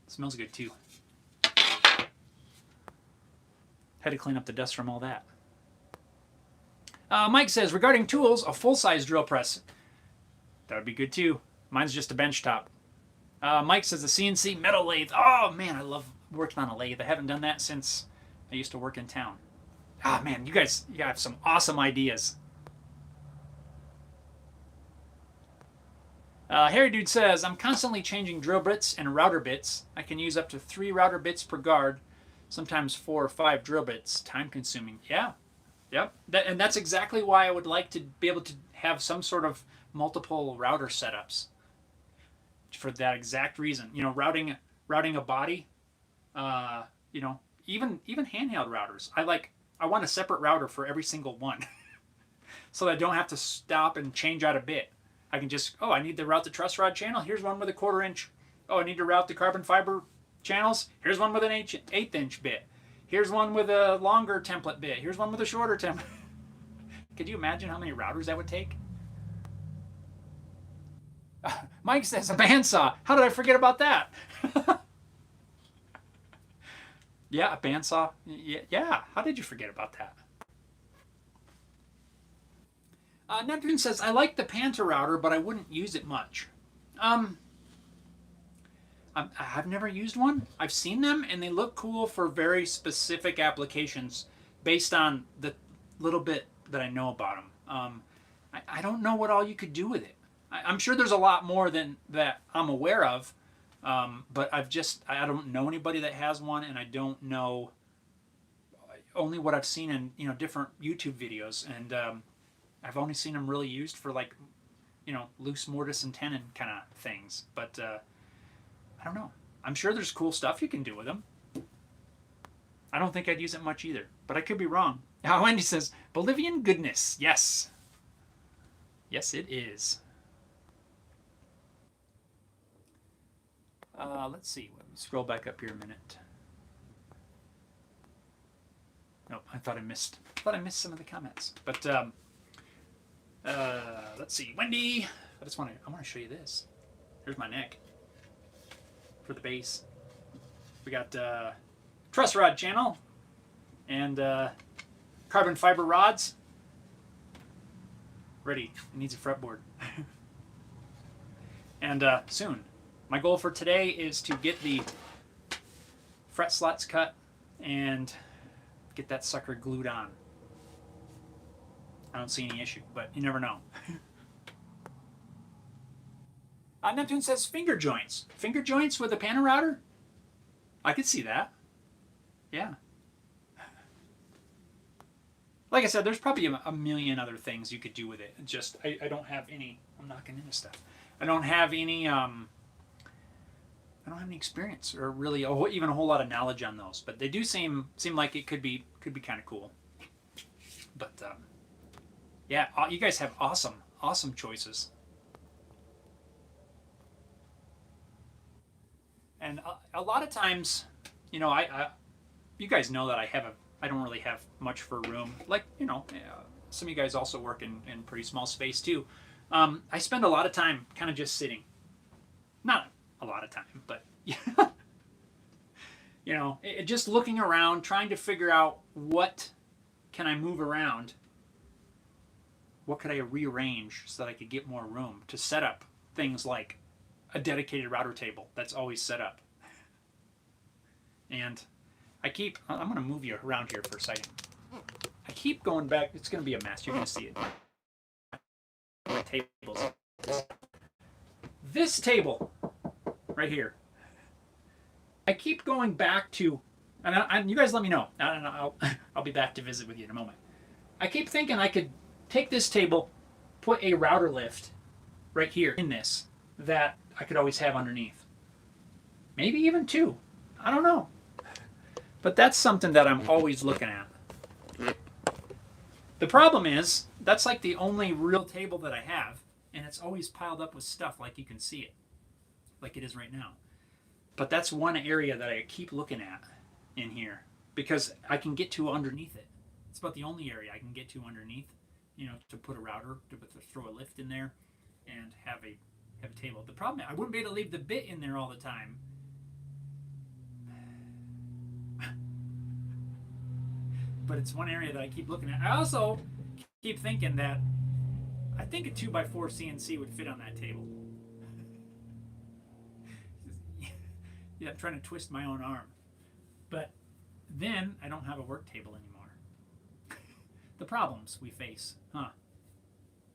It smells good too. Had to clean up the dust from all that. Mike says, regarding tools, a full-size drill press. That would be good too. Mine's just a bench top. Mike says the CNC metal lathe. Oh man, I love working on a lathe. I haven't done that since I used to work in town. Ah man, you guys have some awesome ideas. Harry Dude says, I'm constantly changing drill bits and router bits. I can use up to 3 router bits per guard, sometimes 4 or 5 drill bits. Time consuming. Yeah. Yep. And that's exactly why I would like to be able to have some sort of multiple router setups. For that exact reason. Routing a body, even handheld routers. I want a separate router for every single one. So that I don't have to stop and change out a bit. I can just, I need to route the truss rod channel. Here's one with a 1/4 inch. I need to route the carbon fiber channels. Here's one with an 1/8 inch bit. Here's one with a longer template bit. Here's one with a shorter template. Could you imagine how many routers that would take? Mike says a bandsaw. How did I forget about that? Yeah, a bandsaw. Yeah. How did you forget about that? Neptune says, I like the Panther router, but I wouldn't use it much. I've never used one. I've seen them, and they look cool for very specific applications based on the little bit that I know about them. I don't know what all you could do with it. I'm sure there's a lot more than that I'm aware of, but I don't know anybody that has one, and I don't know only what I've seen in different YouTube videos, and I've only seen them really used for loose mortise and tenon kind of things. But I don't know. I'm sure there's cool stuff you can do with them. I don't think I'd use it much either, but I could be wrong. Now Wendy says, Bolivian goodness. Yes. Yes, it is. Let's see. Scroll back up here a minute. Nope, I thought I missed some of the comments. But let's see. Wendy, I want to show you this. Here's my neck for the base. We got truss rod channel and carbon fiber rods. Ready. It needs a fretboard. And soon. My goal for today is to get the fret slots cut and get that sucker glued on. I don't see any issue, but you never know. Neptune says finger joints. Finger joints with a Panther router? I could see that. Yeah. Like I said, there's probably a million other things you could do with it. Just, I don't have any, I'm knocking into stuff. I don't have any experience or really even a whole lot of knowledge on those, but they do seem like it could be kind of cool. But yeah, you guys have awesome choices. And a lot of times, you guys know that I have I don't really have much for room. Like, some of you guys also work in pretty small space too. I spend a lot of time kind of just sitting. Not a lot of time, but just looking around, trying to figure out what can I move around. What could I rearrange so that I could get more room to set up things like a dedicated router table that's always set up. And I'm going to move you around here for a second. I keep going back. It's going to be a mess. You're going to see it. My tables. This table right here. I keep going back to, and you guys let me know. I'll be back to visit with you in a moment. I keep thinking I could take this table, put a router lift right here in this that I could always have underneath. Maybe even two. I don't know. But that's something that I'm always looking at. The problem is, that's like the only real table that I have, and it's always piled up with stuff like you can see it, like it is right now. But that's one area that I keep looking at in here, because I can get to underneath it. It's about the only area I can get to underneath, to put a router, to throw a lift in there, and have a table. The problem is I wouldn't be able to leave the bit in there all the time. But it's one area that I keep looking at. I also keep thinking that I think a 2x4 CNC would fit on that table. Yeah, I'm trying to twist my own arm. But then I don't have a work table anymore. The problems we face, huh?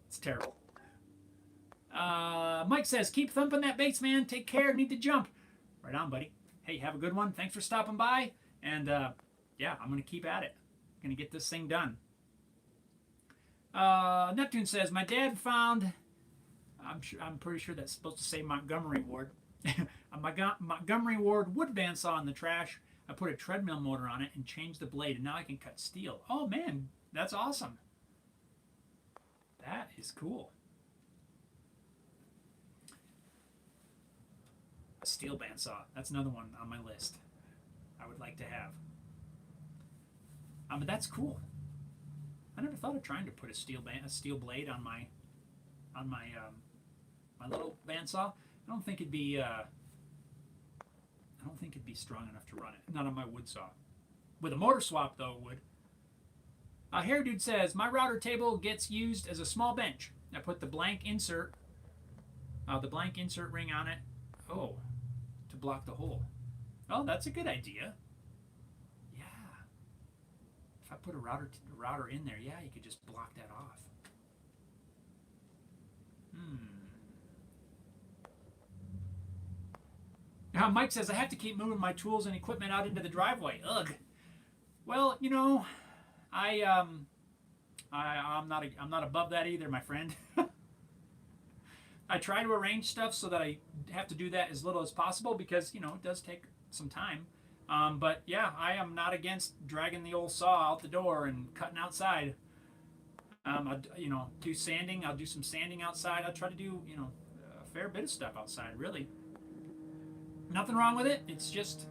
It's terrible. Mike says, keep thumping that bass, man. Take care. Need to jump. Right on, buddy. Hey, have a good one. Thanks for stopping by. And yeah, I'm going to keep at it. Going to get this thing done. Neptune says, my dad found, I'm pretty sure that's supposed to say Montgomery Ward. A Montgomery Ward wood bandsaw in the trash. I put a treadmill motor on it and changed the blade, and now I can cut steel. Oh man, that's awesome. That is cool. A steel bandsaw. That's another one on my list I would like to have. But that's cool. I never thought of trying to put a steel blade on my my little bandsaw. I don't think it'd be strong enough to run it. Not on my wood saw. With a motor swap though, it would. Hair Dude says, my router table gets used as a small bench. I put the blank insert ring on it. Oh, to block the hole. Oh, that's a good idea. Yeah. If I put a router in there, yeah, you could just block that off. Mike says, I have to keep moving my tools and equipment out into the driveway. Ugh. Well, I'm not above that either, my friend. I try to arrange stuff so that I have to do that as little as possible because, it does take some time. But yeah, I am not against dragging the old saw out the door and cutting outside. I'll do sanding. I'll do some sanding outside. I'll try to do, a fair bit of stuff outside, really. Nothing wrong with it. It's just,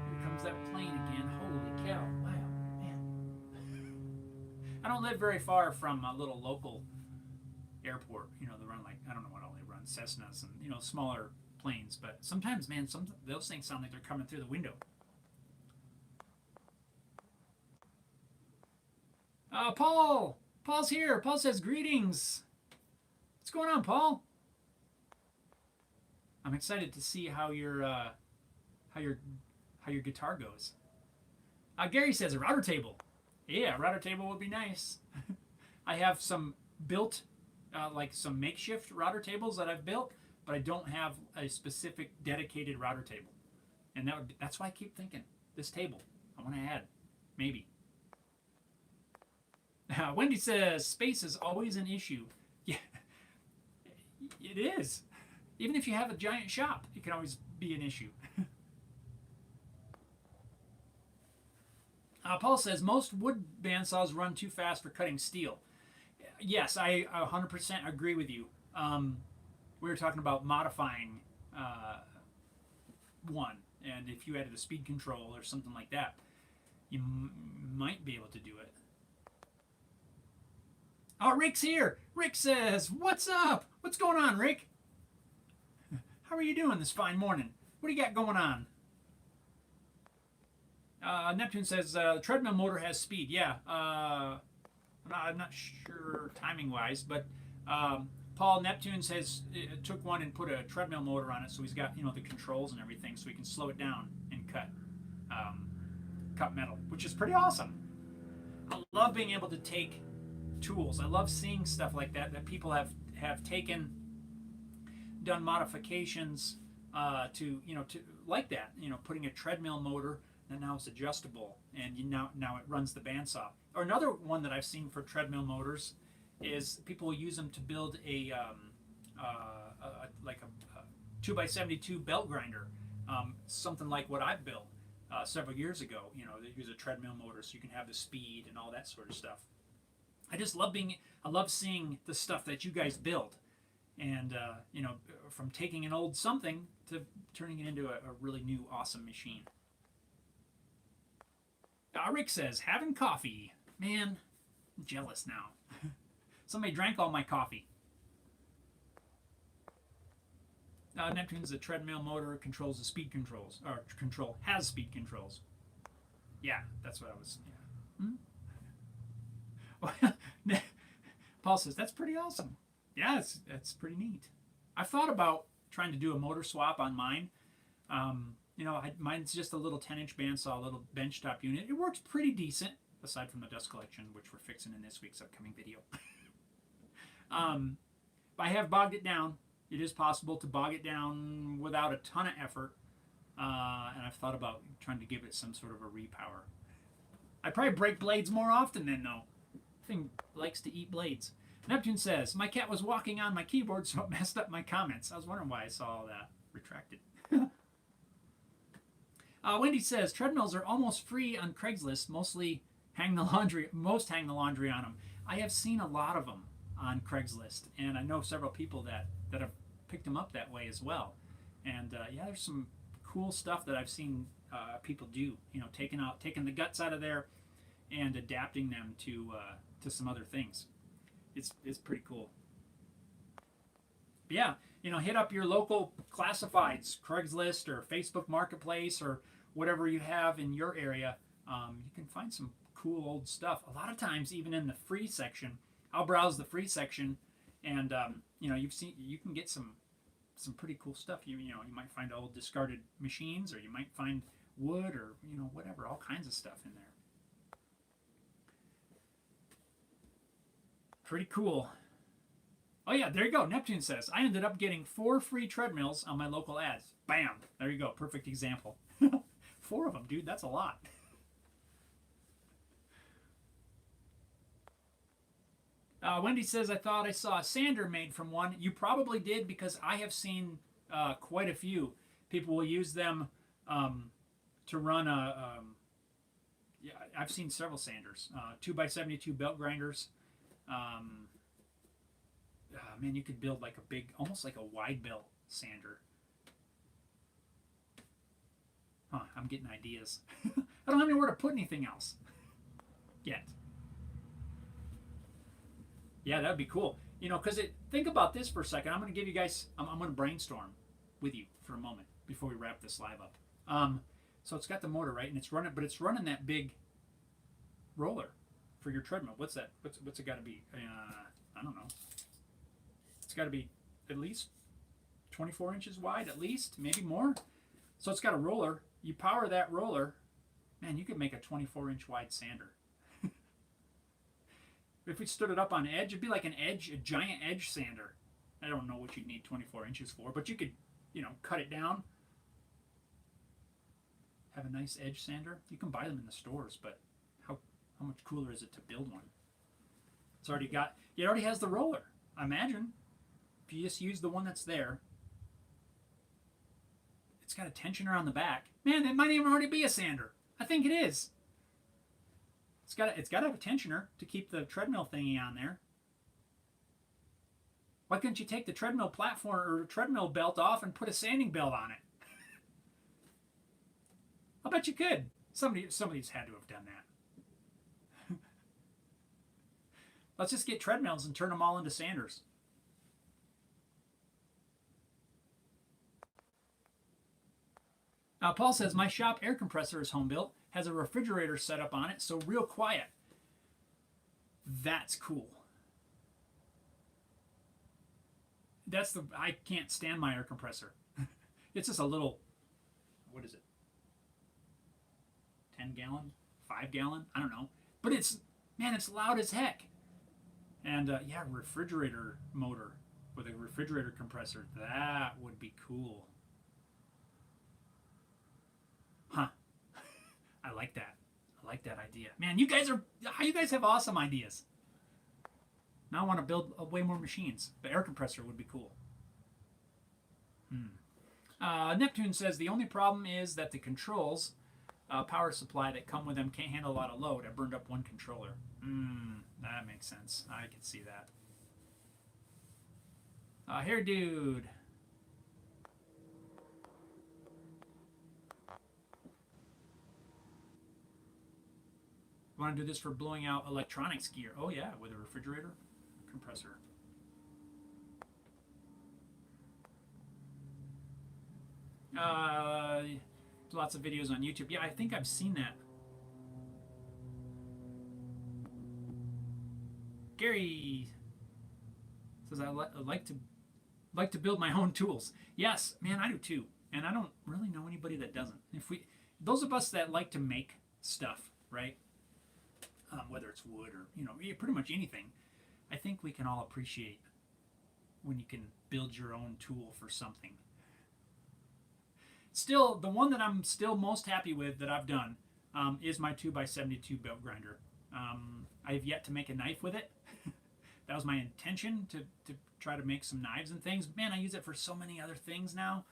here comes that plane again. Holy cow. Wow, man. I don't live very far from a little local airport. They run I don't know what all they run, Cessnas and, smaller planes. But sometimes, man, those things sound like they're coming through the window. Paul's here. Paul says, greetings. What's going on, Paul? I'm excited to see how your guitar goes. Gary says a router table. Yeah, a router table would be nice. I have some built, some makeshift router tables that I've built, but I don't have a specific dedicated router table. And that's why I keep thinking, this table, I want to add, maybe. Wendy says, space is always an issue. Yeah, it is. Even if you have a giant shop, it can always be an issue. Paul says, most wood bandsaws run too fast for cutting steel. Yes, I 100% agree with you. We were talking about modifying one, And if you added a speed control or something like that, you might be able to do it. Oh, Rick's here. Rick says, "What's up? What's going on, Rick? How are you doing this fine morning? What do you got going on?" Neptune says, "The treadmill motor has speed." Yeah. I'm not sure timing wise, but Paul Neptune says it took one and put a treadmill motor on it, so he's got the controls and everything, so he can slow it down and cut metal, which is pretty awesome. I love being able to take tools. I love seeing stuff like that people have taken, done modifications to like that. Putting a treadmill motor and now it's adjustable, and now it runs the bandsaw. Or another one that I've seen for treadmill motors is people use them to build a 2x72 belt grinder, something like what I built several years ago. They use a treadmill motor so you can have the speed and all that sort of stuff. I love seeing the stuff that you guys build, and from taking an old something to turning it into a really new awesome machine. Rick says, "Having coffee." Man, I'm jealous now. Somebody drank all my coffee. Neptune's a treadmill motor, controls the speed controls, or has speed controls. Yeah, that's what I was. Yeah. Paul says, "That's pretty awesome." Yeah, that's pretty neat. I've thought about trying to do a motor swap on mine. Mine's just a little 10-inch bandsaw, a little benchtop unit. It works pretty decent, aside from the dust collection, which we're fixing in this week's upcoming video. But I have bogged it down. It is possible to bog it down without a ton of effort, and I've thought about trying to give it some sort of a repower. I probably break blades more often then, though. The thing likes to eat blades. Neptune says, "My cat was walking on my keyboard, so it messed up my comments." I was wondering why I saw all that retracted. Wendy says, "Treadmills are almost free on Craigslist. Most hang the laundry on them." I have seen a lot of them on Craigslist, and I know several people that have picked them up that way as well. And there's some cool stuff that I've seen people do. Taking the guts out of there and adapting them to some other things. It's pretty cool. But yeah, hit up your local classifieds, Craigslist or Facebook Marketplace or whatever you have in your area. You can find some cool old stuff. A lot of times, even in the free section, I'll browse the free section, and you can get some pretty cool stuff. You might find old discarded machines, or you might find wood, or whatever, all kinds of stuff in there. Pretty cool. Oh yeah, there you go. Neptune says, "I ended up getting 4 free treadmills on my local ads." Bam! There you go. Perfect example. 4 of them, dude. That's a lot. Wendy says, "I thought I saw a sander made from one." You probably did, because I have seen quite a few. People will use them to run I've seen several sanders. 2x72 belt grinders. Man, you could build like a big, almost like a wide belt sander. I'm getting ideas. I don't have anywhere to put anything else yet. Yeah, that'd be cool. Because think about this for a second. I'm going to give you guys, I'm going to brainstorm with you for a moment before we wrap this live up. So it's got the motor, right? And it's running that big roller for your treadmill. What's that? What's it got to be? I don't know. It's got to be at least 24 inches wide, at least, maybe more. So it's got a roller. You power that roller, man, you could make a 24-inch wide sander. If we stood it up on edge, it'd be like a giant edge sander. I don't know what you'd need 24 inches for, but you could, cut it down. Have a nice edge sander. You can buy them in the stores, but how much cooler is it to build one? It already has the roller. I imagine if you just use the one that's there, it's got a tensioner on the back. Man, it might even already be a sander. I think it is. It's got to have a tensioner to keep the treadmill thingy on there. Why couldn't you take the treadmill platform or treadmill belt off and put a sanding belt on it? I'll bet you could. Somebody's had to have done that. Let's just get treadmills and turn them all into sanders. Paul says, my shop air compressor is home built, has a refrigerator set up on it, so real quiet. That's cool. I can't stand my air compressor. It's just a little, what is it? 10 gallon? 5 gallon? I don't know. But it's loud as heck. And yeah, refrigerator motor with a refrigerator compressor. That would be cool. Huh. I like that. I like that idea. Man, you guys have awesome ideas. Now I want to build way more machines. The air compressor would be cool. Neptune says the only problem is that the controls, power supply that come with them can't handle a lot of load. I burned up one controller. That makes sense. I can see that. Hair dude. Want to do this for blowing out electronics gear? Oh yeah, with a refrigerator compressor. Lots of videos on YouTube. Yeah, I think I've seen that. Gary says I like to build my own tools. Yes, man, I do too. And I don't really know anybody that doesn't. Those of us that like to make stuff, right? Whether it's wood or pretty much anything, I think we can all appreciate when you can build your own tool for something. Still, the one that I'm still most happy with that I've done is my 2x72 belt grinder. I have yet to make a knife with it. That was my intention, to try to make some knives and things. Man, I use it for so many other things now.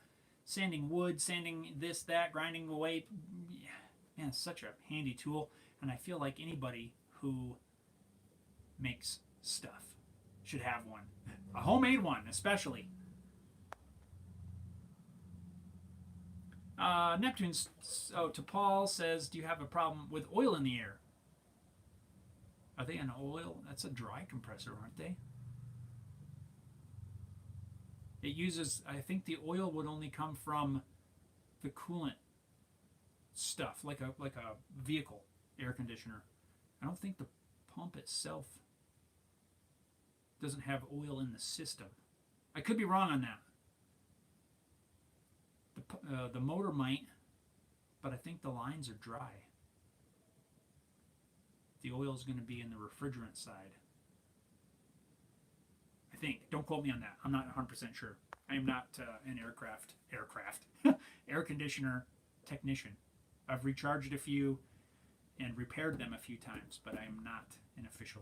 Sanding wood, sanding this, that, grinding away. Yeah, man, it's such a handy tool. And I feel like anybody who makes stuff should have one. A homemade one, especially. Neptune's, to Paul says, do you have a problem with oil in the air? Are they an oil? That's a dry compressor, aren't they? It uses, I think the oil would only come from the coolant stuff, like a vehicle air conditioner. I don't think the pump itself doesn't have oil in the system. I could be wrong on that. The motor might, but I think the lines are dry. The oil is going to be in the refrigerant side. I think. Don't quote me on that. I'm not 100% sure. I am not an air conditioner technician. I've recharged a few and repaired them a few times, but I am not an official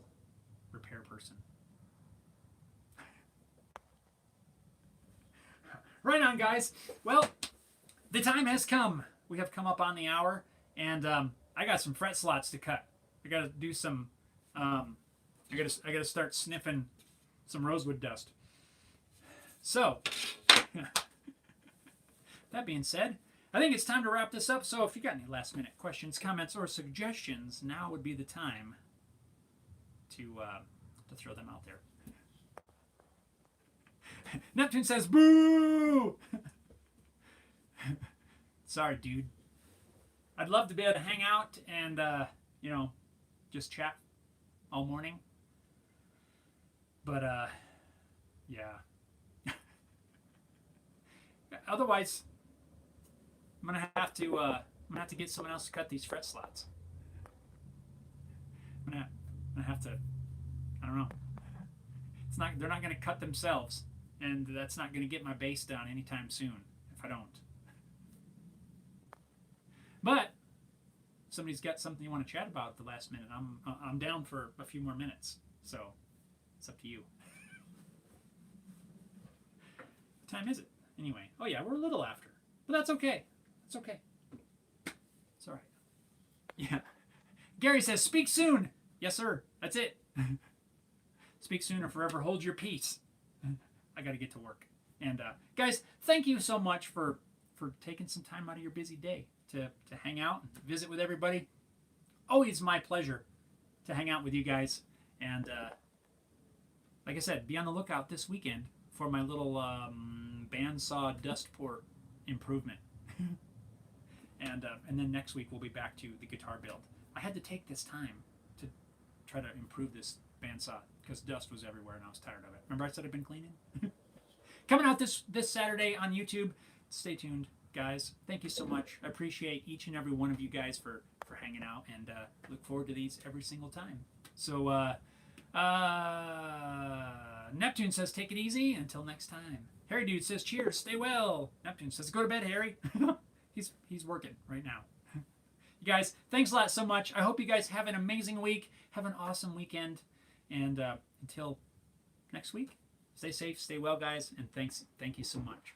repair person. Right on, guys. Well, the time has come. We have come up on the hour, and I got some fret slots to cut. I got to do some. I got to start sniffing some rosewood dust. So, that being said, I think it's time to wrap this up. So, if you got any last-minute questions, comments, or suggestions, now would be the time to throw them out there. Neptune says, "Boo!" Sorry, dude. I'd love to be able to hang out and just chat all morning. But yeah. Otherwise, I'm gonna have to get someone else to cut these fret slots. I'm gonna have to. I don't know. They're not gonna cut themselves, and that's not gonna get my bass down anytime soon if I don't. But if somebody's got something you want to chat about at the last minute, I'm down for a few more minutes. So it's up to you. What time is it? Anyway, oh yeah, we're a little after. But that's okay. It's okay. It's all right. Yeah. Gary says, speak soon. Yes, sir. That's it. Speak soon or forever hold your peace. I got to get to work. And guys, thank you so much for taking some time out of your busy day to hang out and visit with everybody. Always my pleasure to hang out with you guys. And like I said, be on the lookout this weekend for my little bandsaw dust port improvement. And then next week we'll be back to the guitar build. I had to take this time to try to improve this bandsaw because dust was everywhere and I was tired of it. Remember I said I've been cleaning? Coming out this Saturday on YouTube. Stay tuned, guys. Thank you so much. I appreciate each and every one of you guys for hanging out, and look forward to these every single time. So Neptune says take it easy until next time. Harry Dude says cheers, stay well. Neptune says go to bed, Harry. he's working right now. You guys, thanks a lot so much. I hope you guys have an amazing week. Have an awesome weekend. And until next week, stay safe, stay well, guys. And thank you so much.